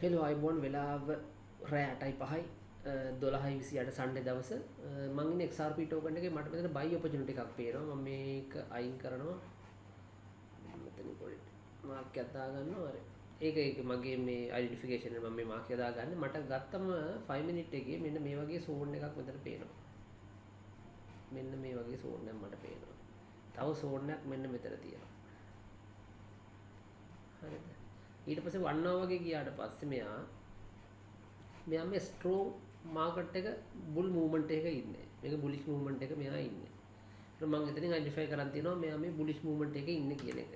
Hello අයිබෝන් වෙලාව රෑ 8:05යි 12:28 සන්ඩේ දවස මම ඉන්නේ XRP token එකේ මට මෙතන buy opportunity එකක් පේනවා මම මේක අයින් කරනවා මෙතන පොඩි මාක් එකක් දාගන්නවා හරි ඒක මගේ මේ identification එක මම මේ මාක් එක දාගන්න මට ගත්තම 5 minute එකේ මෙන්න මේ වගේ zone එකක් මෙතන පේනවා මෙන්න මේ වගේ zone එකක් මට පේනවා තව zone එකක් මෙන්න මෙතන තියෙනවා හරිද ඊට පස්සේ 1 hour වගේ ගියාට පස්සේ මෙයා මේ strong market එක bull movement එකක ඉන්නේ. මේක bullish movement එක මෙයා ඉන්නේ. ඒක මම එතනින් identify කරන් තියනවා මෙයා මේ bullish movement එකේ ඉන්නේ කියන එක.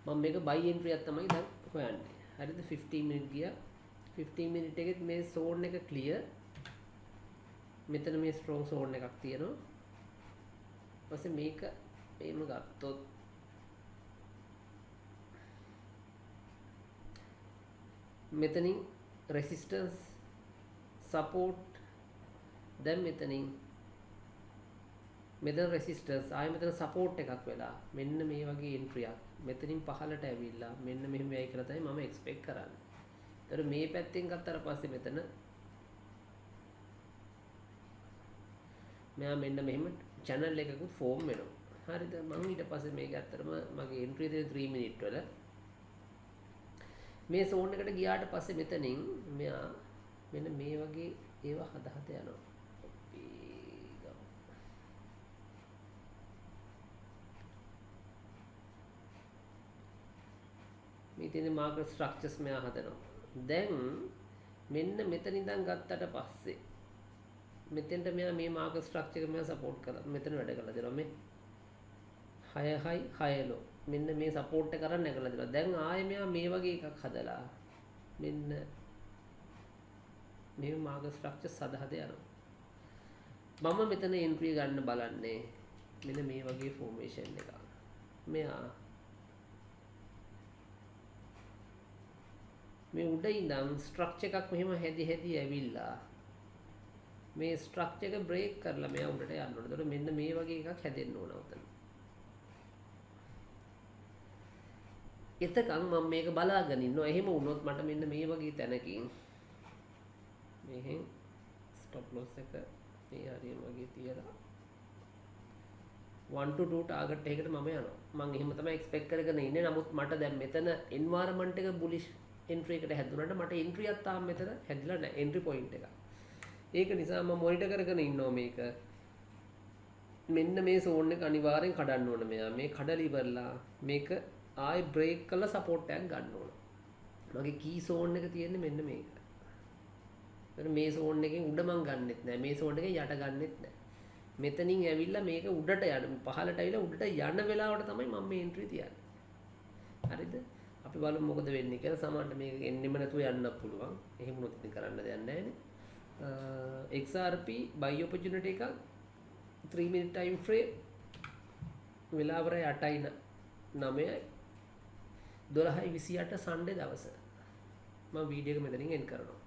මම මේක buy entry එකක් තමයි දැන් හොයන්නේ. හරිද 15 minute ගියා. 15 minute එකෙත් මේ zone එක clear. මෙතන මේ strong zone එකක් තියෙනවා. ඊපස්සේ මේක මේම ගත්තොත් මෙතනින් resistance support දැන් මෙතනින් මෙතන resistance ආයෙ මෙතන support එකක් වෙලා මෙන්න මේ වගේ entry එකක් මෙතනින් පහළට ඇවිල්ලා මෙන්න මෙහෙම වෙයි කියලා තමයි මම expect කරන්නේ. ඒතර මේ පැත්තෙන් ගත්තාට පස්සේ මෙතන මෙයා මෙන්න මෙහෙම channel එකකුත් form වෙනවා. හරිද? මම ඊට පස්සේ මේක ඇත්තටම මගේ entry දෙන 3 minute වල මේ zone එකට ගියාට පස්සේ මෙතනින් මෙයා මෙන්න මේ වගේ ඒවා හද යනවා. අපි ගමු. මේ තියෙන market structures මෙයා හදනවා. දැන් මෙන්න මෙතන ඉඳන් ගත්තට පස්සේ මෙතෙන්ට මෙයා මේ market structure එක මෙයා support කරලා මෙතන වැඩ කරලා දෙනවා මේ 6 high 6 low මෙන්න මේ සපෝට් එක කරන් නැගලා දෙනවා. දැන් ආයේ මෙයා මේ වගේ එකක් හදලා මෙන්න මේ මාර්කට් ස්ට්‍රක්චර්ස් හද යනවා. මම මෙතන එන්ට්‍රි ගන්න බලන්නේ මෙන්න මේ වගේ ෆෝමේෂන් එකක්. මෙයා මේ උඩ ඉඳන් ස්ට්‍රක්චර් එකක් මෙහෙම හැදි ඇවිල්ලා මේ ස්ට්‍රක්චර් එක බ්‍රේක් කරලා මෙයා උඩට යන්න ඕන. ඒතකොට මෙන්න මේ වගේ එකක් හැදෙන්න ඕන උතන. එතකන් මම මේක බලාගෙන ඉන්නවා. එහෙම වුණොත් මට මෙන්න මේ වගේ තැනකින් මෙහෙන් ස්ටොප් ලොස් එක මේ හරියම වගේ තියලා 1 to 2 ටාගට් එකකට මම යනවා. මම එහෙම තමයි එක්ස්පෙක්ට් කරගෙන ඉන්නේ. නමුත් මට දැන් මෙතන එන්වයරන්මන්ට් එක බුලිෂ් එන්ට්‍රි එකට හැදුනට මට එන්ට්‍රි එකක් තාම මෙතන හැදිලා නැහැ. එන්ට්‍රි පොයින්ට් එක. ඒක නිසා මම මොනිටර් කරගෙන ඉන්නවා මේක. මෙන්න මේ zone එක අනිවාර්යෙන් කඩන්න ඕන මෙයා. මේ කඩලා ඉවරලා මේක ආයි බ්‍රේක් කරලා සපෝට් එකක් ගන්න ඕන. මගේ කී zone එක තියෙන්නේ මෙන්න මේක. එතන මේ zone එකෙන් උඩ මං ගන්නෙත් නෑ. මේ zone එකෙන් යට ගන්නෙත් නෑ. මෙතනින් ඇවිල්ලා මේක උඩට යන පහළට ඇවිල්ලා උඩට යන වෙලාවට තමයි මම මේ එන්ට්‍රි තියන්නේ. හරිද? අපි බලමු මොකද වෙන්නේ කියලා. සමහරවිට මේක එන්නෙම නැතුව යන්නත් පුළුවන්. එහෙම වුණොත් ඉතින් කරන්න දෙයක් නෑනේ. XRP buy opportunity එකක් 3 minute time frame වෙලාවර 8යි 9යි 12:28 සන්ඩේ දවස මම වීඩියෝ එක මෙතනින් එන්ඩ් කරනවා